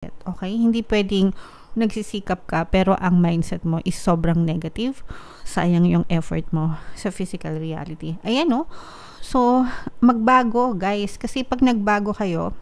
Okay? Hindi pwedeng nagsisikap ka pero ang mindset mo is sobrang negative. Sayang yung effort mo sa physical reality. Ayan, no? So, magbago, guys. Kasi pag nagbago kayo,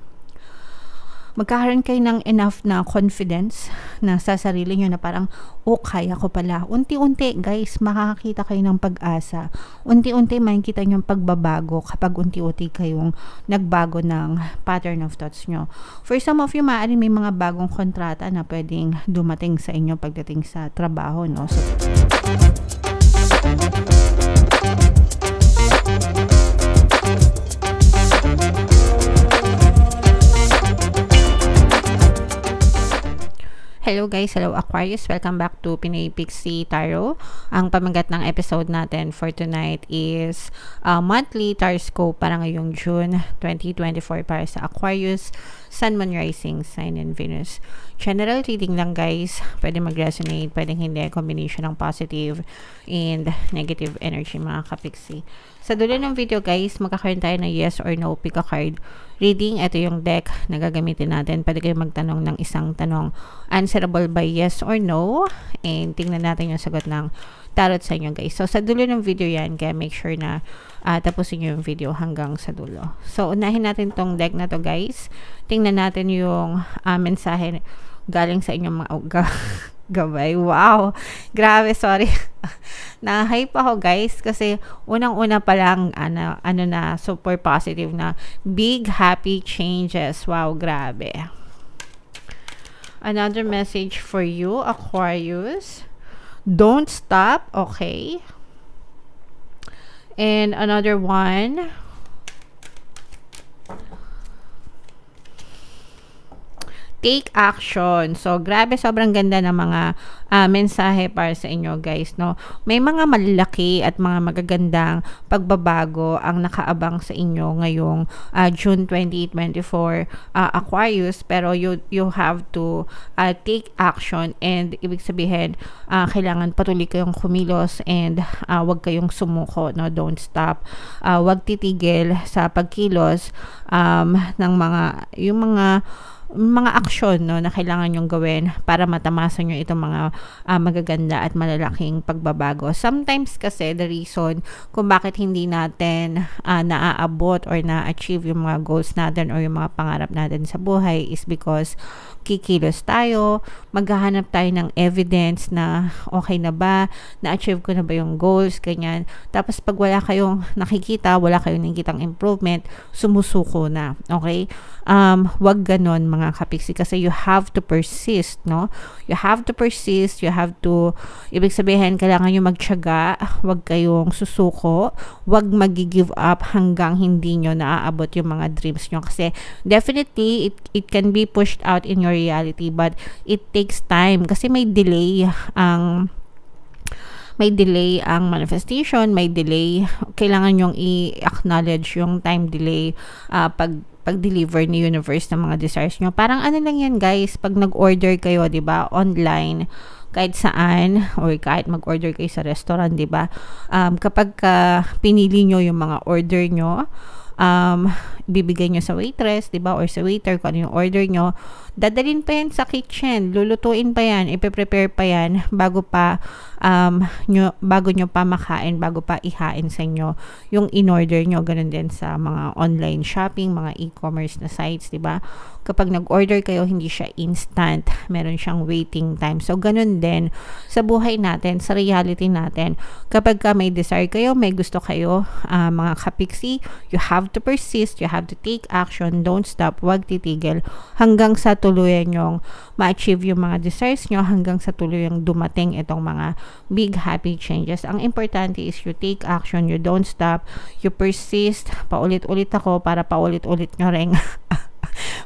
magkakaroon kayo ng enough na confidence na sa sarili nyo na parang, oh, kaya ko pala. Unti-unti, guys, makakakita kayo ng pag-asa. Unti-unti, makikita nyo yung pagbabago kapag unti-unti kayong nagbago ng pattern of thoughts nyo. For some of you, maaaring may mga bagong kontrata na pwedeng dumating sa inyo pagdating sa trabaho, no? So, hello guys, hello Aquarius, welcome back to Pinay Pixie Tarot. Ang pamagat ng episode natin for tonight is monthly Taroscope para ngayong June 2024 para sa Aquarius, Sun, Moon, Rising, Sign, and Venus. General reading lang guys, pwede mag-resonate, pwedeng hindi, combination ng positive and negative energy mga kapixie. Sa dulo ng video guys, magkakaroon tayo ng yes or no pick a card reading. Ito yung deck na gagamitin natin. Pwede kayo magtanong ng isang tanong, answerable by yes or no, and tingnan natin yung sagot ng tarot sa inyo guys. So sa dulo ng video yan, kaya make sure na tapusin nyo yung video hanggang sa dulo. So unahin natin tong deck na to guys. Tingnan natin yung mensahe galing sa inyong mga gabay. Wow! Grabe, sorry. Na-hype ako guys kasi unang-una pa lang ano na super positive na big happy changes. Wow, grabe. Another message for you, Aquarius. Don't stop, okay? And another one. Take action. So, grabe, sobrang ganda ng mga mensahe para sa inyo, guys, no? May mga malalaki at mga magagandang pagbabago ang nakaabang sa inyo ngayong June 2024, Aquarius, pero you have to take action, and ibig sabihin, kailangan patuloy kayong kumilos and wag kayong sumuko, no? Don't stop. Wag titigil sa pagkilos ng mga aksyon, no, na kailangan nyong gawin para matamasan nyo itong mga magaganda at malalaking pagbabago. Sometimes kasi the reason kung bakit hindi natin naaabot or na-achieve yung mga goals natin or yung mga pangarap natin sa buhay is because kikilos tayo, maghahanap tayo ng evidence na okay na ba, na-achieve ko na ba yung goals, ganyan. Tapos pag wala kayong nakikita, wala kayong nakikitang improvement, sumusuko na, okay? Wag ganon mga kapixie, kasi you have to persist, no? You have to persist, you have to, ibig sabihin, kailangan nyo magtiyaga, wag kayong susuko, wag mag-give up hanggang hindi nyo naaabot yung mga dreams nyo, kasi definitely, it can be pushed out in your reality, but it takes time, kasi may delay ang manifestation, may delay, kailangan nyong i-acknowledge yung time delay pag-deliver ni universe ng mga desires nyo. Parang ano lang yan guys, pag nag-order kayo, 'di ba, online, kahit saan, or kahit mag-order kayo sa restaurant, 'di ba, kapag pinili nyo yung mga order nyo, bibigay nyo sa waitress, 'di ba, or sa waiter kung ano yung order nyo, dadalhin pa yan sa kitchen, lulutuin pa yan, ipe-prepare pa yan bago nyo pa makain, bago pa ihain sa inyo yung in-order nyo. Ganun din sa mga online shopping, mga e-commerce na sites, 'di ba? Kapag nag-order kayo, hindi siya instant, meron siyang waiting time. So ganun din sa buhay natin, sa reality natin. Kapag may desire kayo, may gusto kayo, mga kapixie, you have to persist, you have to take action, don't stop, wag titigil hanggang sa tuluyan yung ma-achieve yung mga desires nyo, hanggang sa tuluyang dumating itong mga big happy changes. Ang importante is you take action, you don't stop, you persist. Paulit-ulit ako para paulit-ulit nyo rin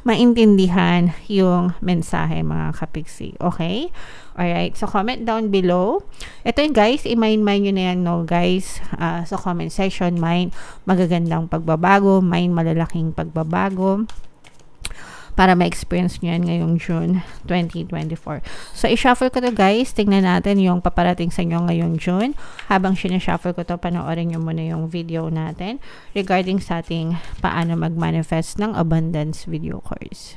maintindihan yung mensahe mga kapixie. Okay? Alright, so comment down below. Ito yung guys, i-mind nyo na yan, no guys, sa comment section. Mind magagandang pagbabago, mind malalaking pagbabago, para ma-experience nyo yan ngayong June 2024. So, i-shuffle ko to guys. Tingnan natin yung paparating sa inyo ngayong June. Habang sinashuffle ko to, panoorin nyo muna yung video natin regarding sa ating paano mag-manifest ng abundance video course.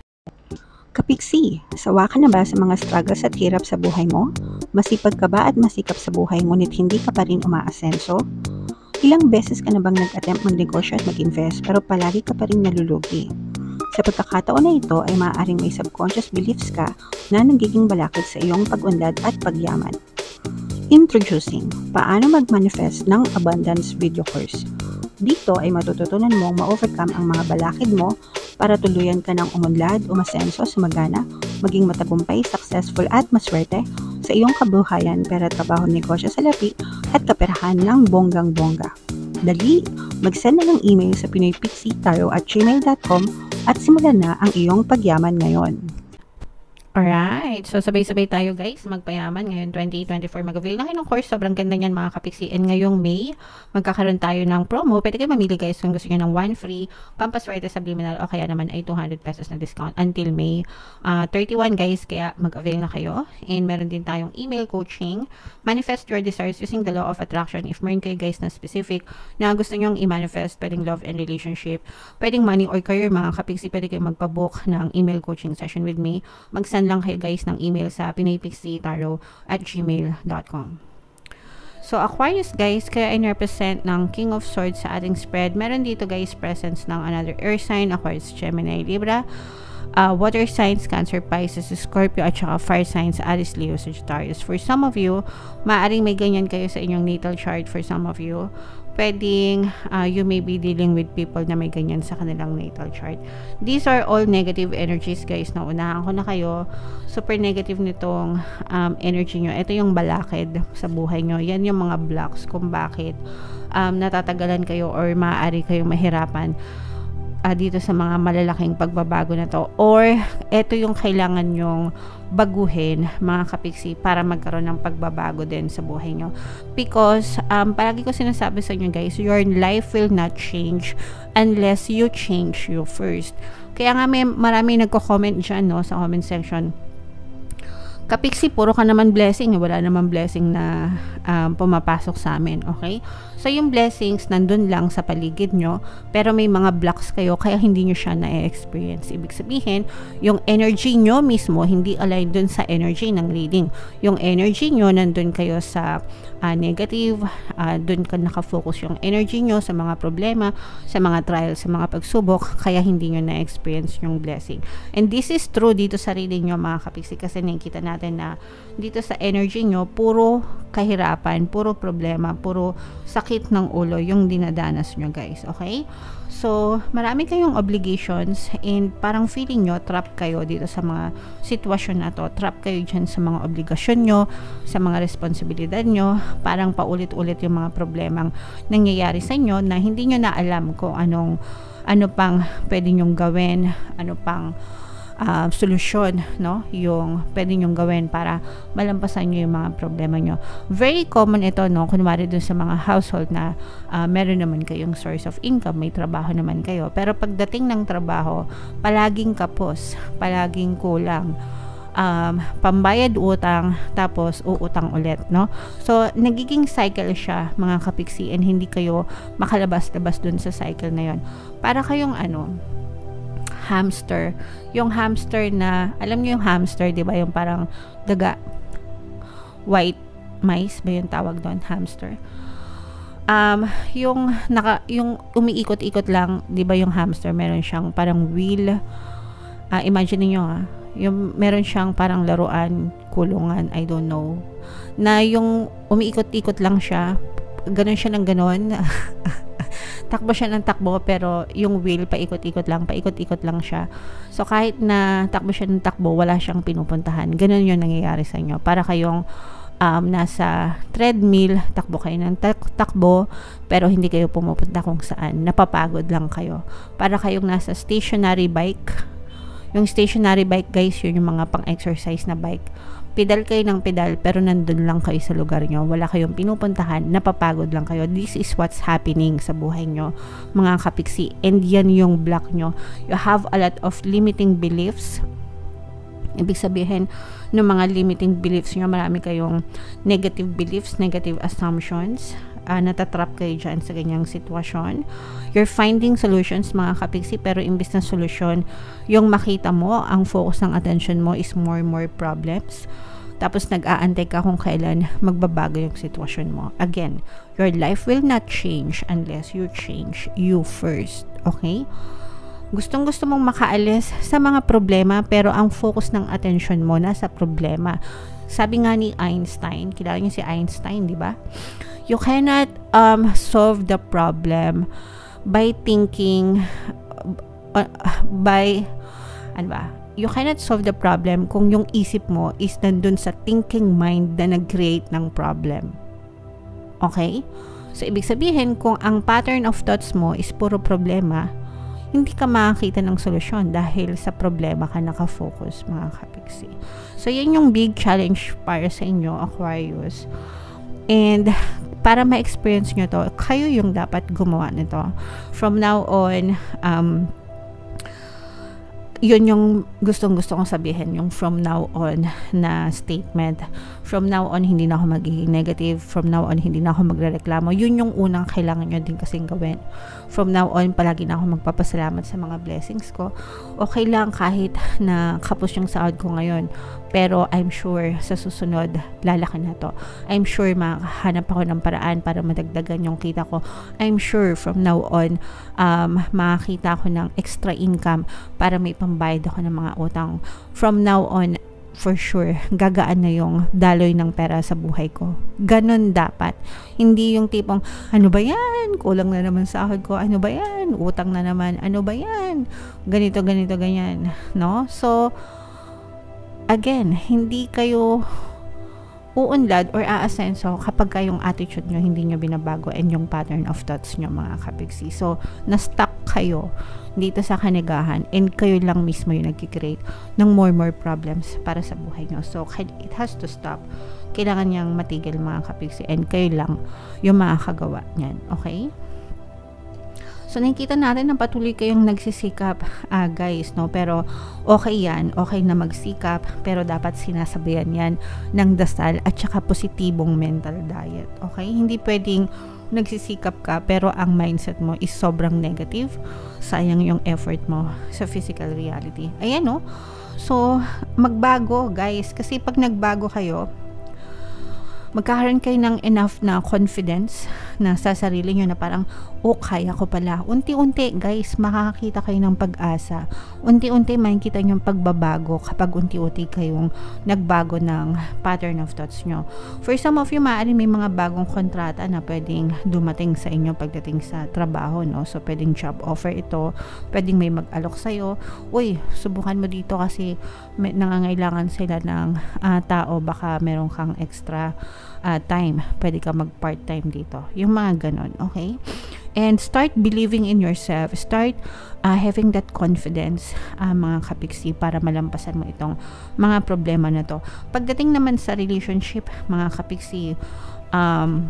Kapiksi, sawa ka na ba sa mga struggles at hirap sa buhay mo? Masipag ka ba at masikap sa buhay ngunit hindi ka pa rin umaasenso? Ilang beses ka na bang nag-attempt magnegosyo at mag-invest pero palagi ka pa rin nalulugi? Sa pagkakataon na ito ay maaaring may subconscious beliefs ka na nagiging balakid sa iyong pag-unlad at pagyaman. Introducing, paano mag-manifest ng abundance video course. Dito ay matututunan mong ma-overcome ang mga balakid mo para tuluyan ka ng umunlad, umasenso, sumagana, maging matagumpay, successful at maswerte sa iyong kabuhayan, pera, trabaho, negosyo, salapi at kaperahan ng bonggang-bongga. Dali, mag-send na ng email sa pinoypixietaro@gmail.com at simulan na ang iyong pagyaman ngayon. Alright. So, sabay-sabay tayo guys, magpayaman. Ngayon, 2024, mag-avail na kayo ng course. Sobrang ganda niyan mga kapiksi. And ngayong May, magkakaroon tayo ng promo. Pwede kayo mamili guys kung gusto nyo ng 1 free, pampaswerte subliminal, o kaya naman ay 200 pesos na discount until May 31 guys. Kaya mag-avail na kayo. And meron din tayong email coaching. Manifest your desires using the law of attraction. If meron kayo guys na specific na gusto nyong i-manifest, pwedeng love and relationship, pwedeng money or career mga kapiksi, pwede kayo magpabook ng email coaching session with me. Mag-send lang kayo guys ng email sa pinoypixietaro@gmail.com. So, Aquarius guys, kaya in-represent ng King of Swords sa ating spread. Meron dito guys presence ng another air sign, Aquarius, Gemini, Libra, water signs, Cancer, Pisces, Scorpio, at saka fire signs, Aries, Leo, Sagittarius. For some of you, maaaring may ganyan kayo sa inyong natal chart. For some of you, pwedeng you may be dealing with people na may ganyan sa kanilang natal chart. These are all negative energies guys. Naunahan ko na kayo. Super negative nitong energy nyo. Ito yung balakid sa buhay nyo. Yan yung mga blocks kung bakit natatagalan kayo or maaari kayong mahirapan dito sa mga malalaking pagbabago na to, or ito yung kailangan nyong baguhin mga kapiksi para magkaroon ng pagbabago din sa buhay nyo, because palagi ko sinasabi sa inyo guys, your life will not change unless you change you first. Kaya nga may marami nagko-comment dyan no, sa comment section, kapiksi, puro ka naman blessing, wala naman blessing na pumapasok sa amin, okay? So, yung blessings nandun lang sa paligid nyo, pero may mga blocks kayo, kaya hindi nyo siya na-experience. Ibig sabihin, yung energy nyo mismo, hindi align dun sa energy ng reading. Yung energy nyo, nandun kayo sa negative, dun ka nakafocus yung energy nyo sa mga problema, sa mga trials, sa mga pagsubok, kaya hindi nyo na-experience yung blessing. And this is true dito sa reading nyo mga kapiksi, kasi nakikita natin na dito sa energy nyo, puro kahirapan, puro problema, puro sakit ng ulo yung dinadanas nyo guys, okay? So, marami kayong obligations and parang feeling nyo, trap kayo dito sa mga sitwasyon na to. Trap kayo dyan sa mga obligasyon nyo, sa mga responsibilidad nyo. Parang paulit-ulit yung mga problemang nangyayari sa inyo na hindi nyo na alam kung ano pang pwede nyong gawin, ano pang solusyon, no? Yung pwede nyong gawin para malampasan nyo yung mga problema nyo. Very common ito, no? Kunwari dun sa mga household na meron naman kayong source of income, may trabaho naman kayo. Pero pagdating ng trabaho, palaging kapos, palaging kulang. Pambayad utang, tapos uutang ulit, no? So, nagiging cycle siya, mga kapiksi, and hindi kayo makalabas-labas dun sa cycle na yon. Para kayong hamster. Yung hamster na, alam niyo yung hamster, di ba? Yung parang daga, white mice ba yung tawag doon? Hamster. Yung umiikot-ikot lang, di ba yung hamster, meron siyang parang wheel. Imagine niyo yung meron siyang parang laruan, kulungan, I don't know. Na yung umiikot-ikot lang siya, ganon siya ng ganon. Takbo siya ng takbo, pero yung wheel paikot-ikot lang siya. So kahit na takbo siya ng takbo, wala siyang pinupuntahan. Ganun yung nangyayari sa inyo. Para kayong nasa treadmill, takbo kayo ng takbo, pero hindi kayo pumupunta kung saan. Napapagod lang kayo. Para kayong nasa stationary bike. Yung stationary bike guys, yun yung mga pang-exercise na bike. Pedal kayo ng pedal, pero nandun lang kayo sa lugar nyo. Wala kayong pinupuntahan, napapagod lang kayo. This is what's happening sa buhay nyo, mga kapiksi. And yan yung block nyo. You have a lot of limiting beliefs. Ibig sabihin, ng mga limiting beliefs nyo, marami kayong negative beliefs, negative assumptions. natatrap kayo dyan sa ganyang sitwasyon. You're finding solutions mga kapiksi, pero imbis na solusyon yung makita mo, ang focus ng attention mo is more problems. Tapos nag-aantay ka kung kailan magbabago yung sitwasyon mo. Again, your life will not change unless you change you first. Okay? Gustong-gusto mong makaalis sa mga problema, pero ang focus ng attention mo nasa problema. Sabi nga ni Einstein, kilala niyo si Einstein, di ba? You cannot solve the problem by thinking you cannot solve the problem kung yung isip mo is nandun sa thinking mind na nag-create ng problem. Okay? So, ibig sabihin, kung ang pattern of thoughts mo is puro problema, hindi ka makakita ng solusyon dahil sa problema ka nakafocus, mga kapiksi. So, yan yung big challenge para sa inyo, Aquarius. And, para ma-experience nyo to, kayo yung dapat gumawa nito. From now on, yun yung gustong-gusto kong sabihin, yung from now on na statement. From now on, hindi na ako magiging negative. From now on, hindi na ako magrereklamo. Yun yung unang kailangan nyo din kasing gawin. From now on, palagi na ako magpapasalamat sa mga blessings ko. Okay lang kahit na kapos yung sahod ko ngayon. Pero I'm sure sa susunod, lalaki na to. I'm sure makahanap ako ng paraan para madagdagan yung kita ko. I'm sure from now on, makakita ako ng extra income para may pambayad ako ng mga utang. From now on, for sure, gagaan na yung daloy ng pera sa buhay ko. Ganon dapat. Hindi yung tipong, ano ba yan? Kulang na naman sahod ko. Ano ba yan? Utang na naman. Ano ba yan? Ganito, ganyan. No? So, again, hindi kayo uunlad or aasenso kapag yung attitude nyo hindi nyo binabago and yung pattern of thoughts nyo, mga kapiksi. So, na-stuck kayo dito sa kanigahan and kayo lang mismo yung nagkikreate ng more problems para sa buhay nyo. So, it has to stop. Kailangan niyang matigil, mga kapiksi, and kayo lang yung makakagawa niyan. Okay? So, nakikita natin na patuloy kayong nagsisikap, guys, no? Pero, okay yan. Okay na magsikap, pero dapat sinasabayan yan ng dasal at saka positibong mental diet. Okay? Hindi pwedeng nagsisikap ka, pero ang mindset mo is sobrang negative. Sayang yung effort mo sa physical reality. Ayan, no? So, magbago, guys. Kasi pag nagbago kayo, magkakaroon kayo ng enough na confidence na sa sarili nyo na parang, kaya ko pala. Unti-unti, guys, makakakita kayo ng pag-asa. Unti-unti makikita nyo yung pagbabago kapag unti-unti kayong nagbago ng pattern of thoughts nyo. For some of you, maaari may mga bagong kontrata na pwedeng dumating sa inyo pagdating sa trabaho, no? So, pwedeng job offer ito. Pwedeng may mag-alok sa'yo. Uy, subukan mo dito kasi nangangailangan sila ng tao. Baka meron kang extra time. Pwede ka mag-part-time dito. Yung mga ganon, okay? And start believing in yourself. Start having that confidence, mga kapiksi, para malampasan mo itong mga problema na to. Pagdating naman sa relationship, mga kapiksi,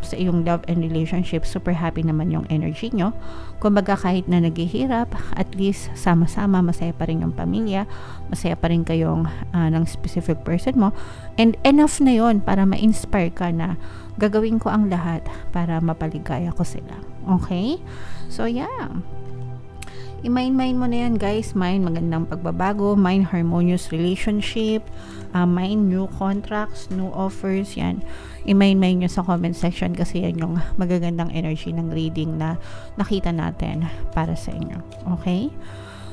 sa iyong love and relationship, super happy naman yung energy nyo. Kumbaga, kahit na naghihirap, at least sama-sama, masaya pa rin yung pamilya, masaya pa rin kayong ng specific person mo, and enough na yon para ma-inspire ka na gagawin ko ang lahat para mapaligaya ko sila. Okay? So, yeah. I-mind mo na yan, guys. Mind magandang pagbabago, mind harmonious relationship, mind new contracts, new offers, yan. I-mind nyo sa comment section kasi yan yung magagandang energy ng reading na nakita natin para sa inyo. Okay?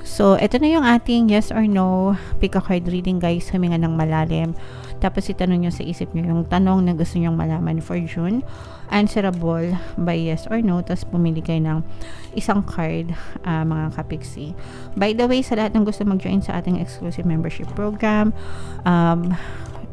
So, ito na yung ating yes or no pick a card reading, guys. Huminga ng malalim. Tapos itanong nyo sa isip nyo yung tanong na gusto nyong malaman for June. Answerable by yes or no. Tapos pumili kayo ng isang card, mga kapiksi. By the way, sa lahat ng gusto mag-join sa ating exclusive membership program,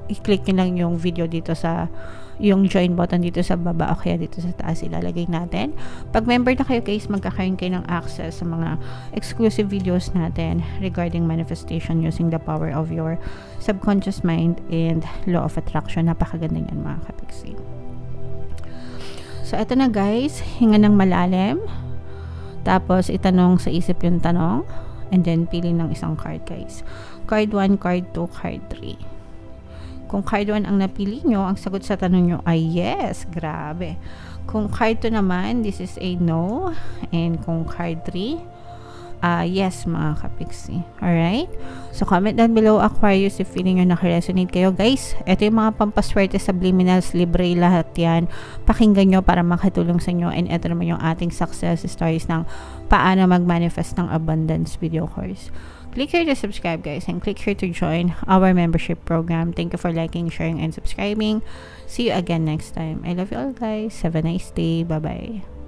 i-click nyo lang yung video dito sa yung join button dito sa baba o kaya dito sa taas ilalagay natin. Pag member na kayo, guys, magkakaroon kayo ng access sa mga exclusive videos natin regarding manifestation using the power of your subconscious mind and law of attraction. Napakaganda yan, mga kapiksi. So, eto na, guys. Hinga ng malalim. Tapos, itanong sa isip yung tanong. And then, pili ng isang card, guys. Card 1, card 2, card 3. Kung card 1 ang napili nyo, ang sagot sa tanong nyo ay yes. Grabe. Kung card 2 naman, this is a no. And kung card 3, yes mga kapixie. Alright? So, comment down below, Aquarius, if feeling nyo nakaresonate kayo. Guys, ito yung mga pampaswerte subliminals, libre lahat yan. Pakinggan nyo para makatulong sa inyo. And ito naman yung ating success stories ng paano mag-manifest ng abundance video course. Click here to subscribe, guys, and click here to join our membership program. Thank you for liking, sharing, and subscribing. See you again next time. I love you all, guys. Have a nice day. Bye-bye.